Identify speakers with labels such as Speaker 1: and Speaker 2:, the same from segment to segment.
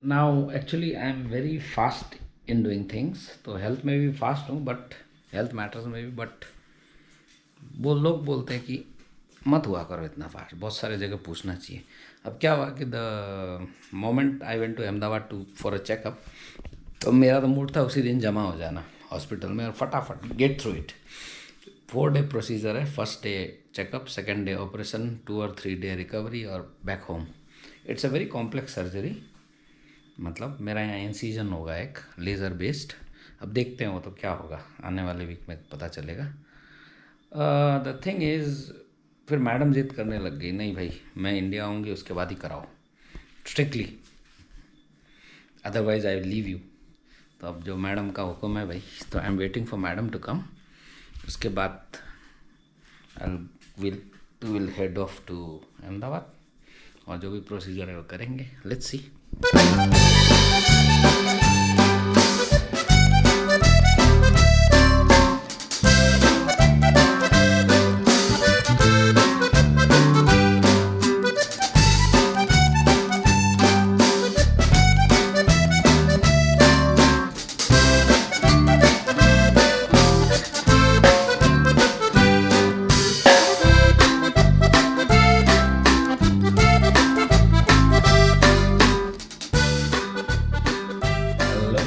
Speaker 1: Now actually I am very fast in doing things, तो health में भी fast हूँ, बट हेल्थ मैटर्स में भी। बट वो लोग बोलते हैं कि मत हुआ करो इतना फास्ट, बहुत सारे जगह पूछना चाहिए। अब क्या हुआ कि the moment I went to Ahmedabad to for a checkup, तो मेरा तो मूड था उसी दिन जमा हो जाना हॉस्पिटल में और फटाफट get through it. 4 day procedure है, first day checkup, second day operation, 2 और 3 डे रिकवरी और back home. It's a very complex surgery. मतलब मेरा यहाँ इंसीजन होगा एक लेज़र बेस्ड। अब देखते हैं वो तो क्या होगा, आने वाले वीक में पता चलेगा। द थिंग इज़, फिर मैडम जिद करने लग गई, नहीं भाई मैं इंडिया आऊँगी उसके बाद ही कराओ, strictly, otherwise I will leave you. तो अब जो मैडम का हुक्म है भाई, तो I am waiting for madam to come. उसके बाद I will to will head off to Ahmedabad, और जो भी प्रोसीजर है वो करेंगे। Let's see. Hello,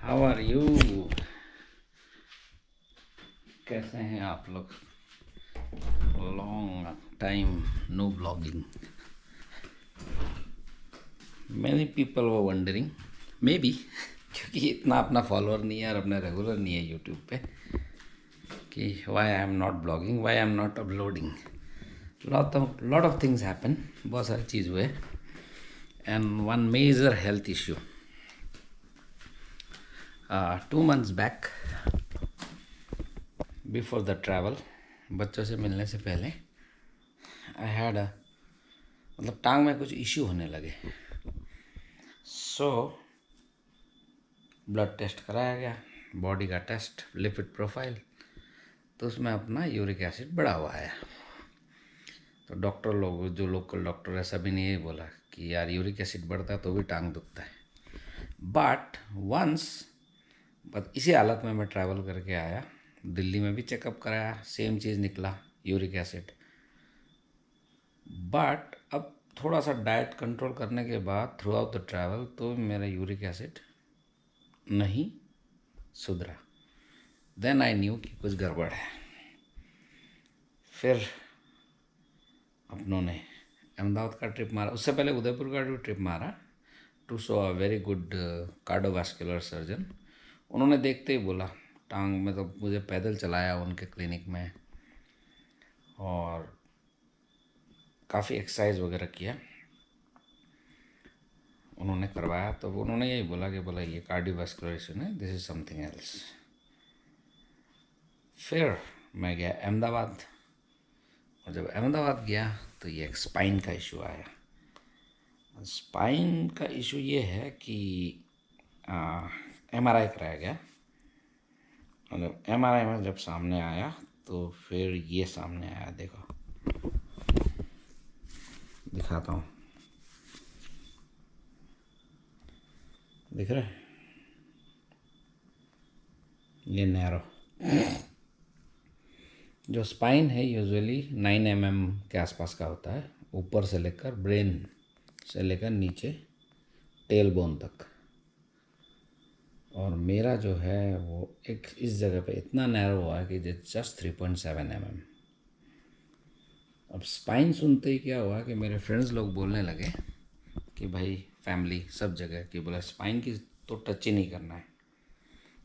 Speaker 1: how are you? कैसे हैं आप लोग? Long time no blogging. Many people were wondering, maybe क्योंकि इतना अपना फॉलोअर नहीं है और अपना रेगुलर नहीं है यूट्यूब पे, कि why I am not blogging, why I am not uploading. Lot of things happen, बहुत सारी चीज़ हुए, and one major health issue. 2 months back, before the travel, बच्चों से मिलने से पहले, आई हैड अ, मतलब टांग में कुछ इश्यू होने लगे। सो ब्लड टेस्ट कराया गया, बॉडी का टेस्ट, लिपिड प्रोफाइल, तो उसमें अपना यूरिक एसिड बढ़ा हुआ है। तो डॉक्टर लोग, जो लोकल डॉक्टर है, सभी ने यही बोला कि यार यूरिक एसिड बढ़ता है तो भी टांग दुखता है। बट वंस, बट इसी हालत में मैं ट्रैवल करके आया, दिल्ली में भी चेकअप कराया, सेम चीज़ निकला, यूरिक एसिड। बट अब थोड़ा सा डाइट कंट्रोल करने के बाद थ्रू आउट द ट्रैवल, तो मेरा यूरिक एसिड नहीं सुधरा। देन आई न्यू कि कुछ गड़बड़ है। फिर अपनों ने अहमदाबाद का ट्रिप मारा, उससे पहले उदयपुर का भी ट्रिप मारा, to so a very good cardiovascular surgeon. उन्होंने देखते ही बोला, टांग में तो मुझे पैदल चलाया उनके क्लिनिक में, और काफ़ी एक्सरसाइज वगैरह किया उन्होंने करवाया। तो उन्होंने यही बोला कि बोला ये कार्डियोवास्कुलर इशू है, दिस इज़ समथिंग एल्स। फिर मैं गया अहमदाबाद, और जब अहमदाबाद गया तो ये एक स्पाइन का इशू आया। स्पाइन का इशू ये है कि MRI कराया गया, और जब MRI में जब सामने आया तो फिर ये सामने आया, देखो दिखाता हूँ, दिख रहा है ये नैरो। जो स्पाइन है यूजुअली 9 mm के आसपास का होता है, ऊपर से लेकर ब्रेन से लेकर नीचे टेल बोन तक, और मेरा जो है वो एक इस जगह पे इतना नैरो हुआ है कि जस्ट 3.7 mm। अब स्पाइन सुनते ही क्या हुआ कि मेरे फ्रेंड्स लोग बोलने लगे कि भाई, फैमिली सब जगह, कि बोला स्पाइन की तो टच ही नहीं करना है,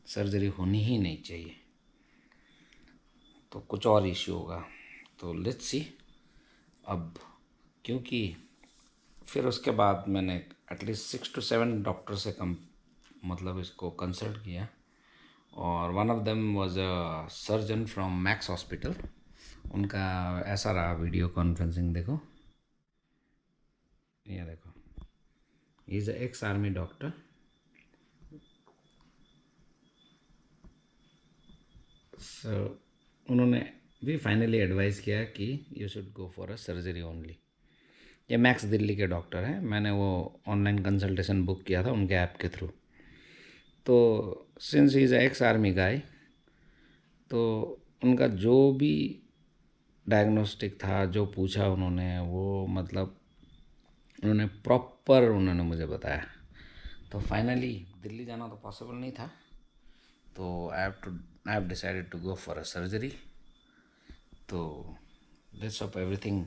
Speaker 1: सर्जरी होनी ही नहीं चाहिए, तो कुछ और इश्यू होगा। तो लेट्स सी। अब क्योंकि फिर उसके बाद मैंने एटलीस्ट 6 to 7 डॉक्टर से कम, मतलब इसको कंसल्ट किया, और one of them was a surgeon from Max Hospital. उनका ऐसा रहा वीडियो कॉन्फ्रेंसिंग, देखो ये देखो, he is ex army doctor. So उन्होंने भी फाइनली एडवाइस किया कि you should go for a surgery only. ये मैक्स दिल्ली के डॉक्टर हैं, मैंने वो ऑनलाइन कंसल्टेशन बुक किया था उनके ऐप के थ्रू। तो since he is ex army guy, तो उनका जो भी डायग्नोस्टिक था, जो पूछा उन्होंने, वो मतलब उन्होंने प्रॉपर उन्होंने मुझे बताया। तो फाइनली दिल्ली जाना तो पॉसिबल नहीं था, तो I have decided to go for a surgery. तो let's hope everything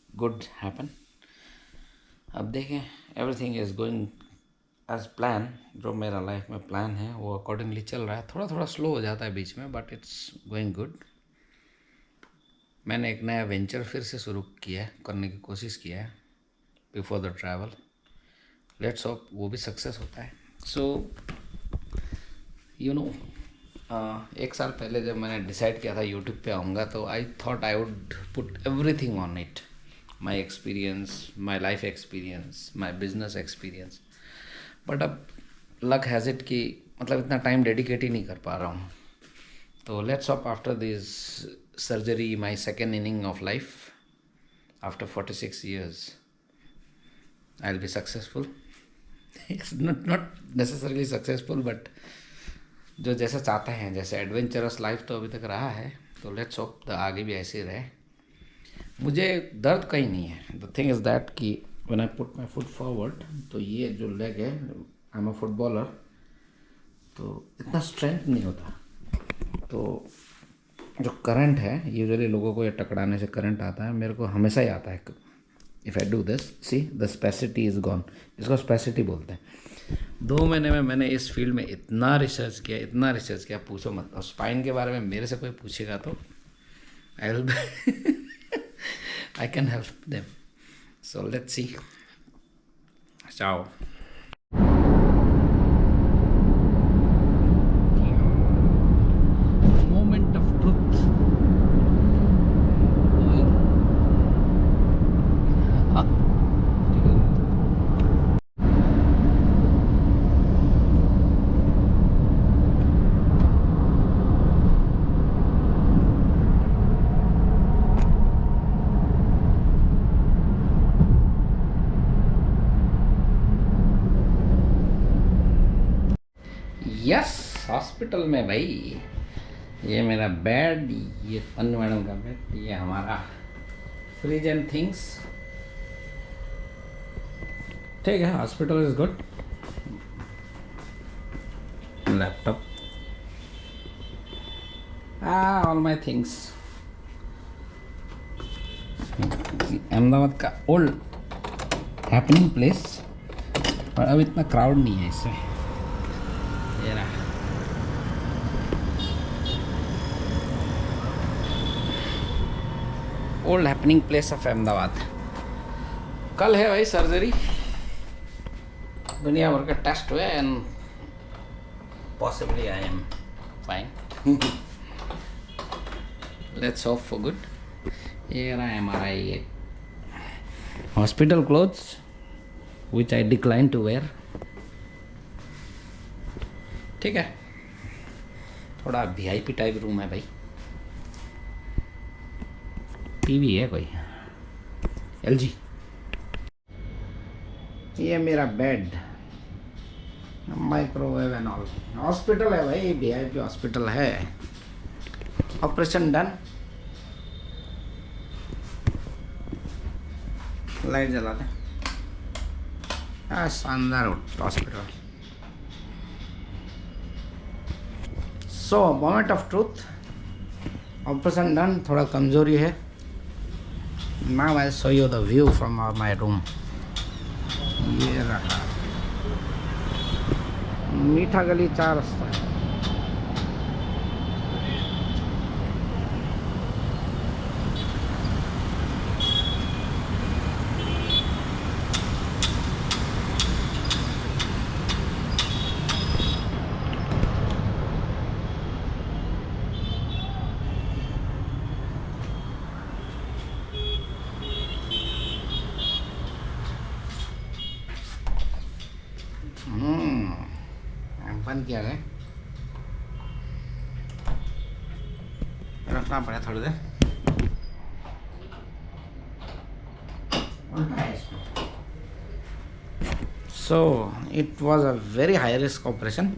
Speaker 1: good happen. अब देखें, everything is going as plan. जो मेरा लाइफ में प्लान है वो अकॉर्डिंगली चल रहा है। थोड़ा थोड़ा स्लो हो जाता है बीच में, बट इट्स गोइंग गुड। मैंने एक नया वेंचर फिर से शुरू किया है, करने की कोशिश किया है before the travel. Let's hope वो भी सक्सेस होता है। सो यू नो, एक साल पहले जब मैंने डिसाइड किया था यूट्यूब पे आऊँगा, तो I thought I would put everything on it, my experience, my life experience, my business experience. But अब लक हैज़ इट कि मतलब इतना टाइम डेडिकेट ही नहीं कर पा रहा हूँ। तो let's hope after this surgery, my second inning of life after 46 years, I will be successful. It's not necessarily successful, but जो जैसा चाहते हैं, जैसे एडवेंचरस लाइफ तो अभी तक रहा है, तो लेट्स होप द आगे भी ऐसे ही रहे। मुझे दर्द कहीं नहीं है। द थिंग इज़ दैट कि when I put my foot forward, तो ये जो लेग है, आई एम अ फुटबॉलर, तो इतना स्ट्रेंथ नहीं होता। तो जो करंट है, यूजुअली लोगों को ये टकराने से करंट आता है, मेरे को हमेशा ही आता है। If I do this, see the spasticity is gone. इसको स्पेसिटी बोलते हैं। 2 महीने में मैंने इस फील्ड में इतना रिसर्च किया, इतना रिसर्च किया, पूछो मत। और स्पाइन के बारे में मेरे से कोई पूछेगा तो I will I can help them. So let's see. Ciao. Moment of truth. Yes, hospital में भाई। ये मेरा बेड, ये पन्नू मैडम का बेड, ये हमारा फ्रिज एंड थिंग्स। ठीक है, hospital is good. Laptop, all my things. Ahmedabad का ओल्ड हैपनिंग प्लेस, और अब इतना क्राउड नहीं है इसमें। ये रहा old happening place of Ahmedabad. कल है भाई सर्जरी, दुनिया भर के टेस्ट हुए and possibly I am fine. Let's hope for good. ये रहा MRI, hospital clothes which I decline to wear. ठीक है, थोड़ा VIP टाइप रूम है भाई। टीवी है कोई, LG। ये मेरा bed, microwave and all. Hospital है भाई, VIP हॉस्पिटल है। Operation done. लाइट जला दें। शानदार hospital. So moment of truth, operation done. थोड़ा कमजोरी है। Now I show you the view from my room. ये रहा मीठा गली 4 रास्ता। बंद किया गया, रखना पड़ा थोड़ी देर। So it was a very high risk operation.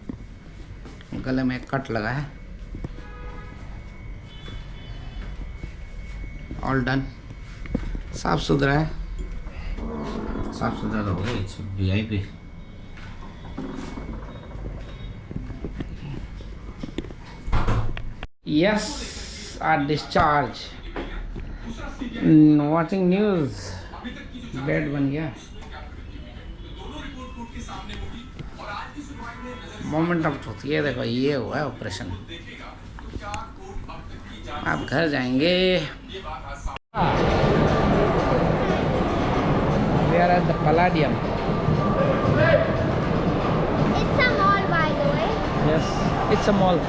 Speaker 1: गले में कट लगा है. All done. साफ सुथरा है. साफ सुथरा तो होगा. It's VIP. Yes, are discharged. Watching news. Bed बन गया. Moment of truth. ये देखो, ये हुआ है ऑपरेशन. आप घर जाएंगे. We are at the Palladium.
Speaker 2: It's a mall, by the way.
Speaker 1: Yes, it's a mall.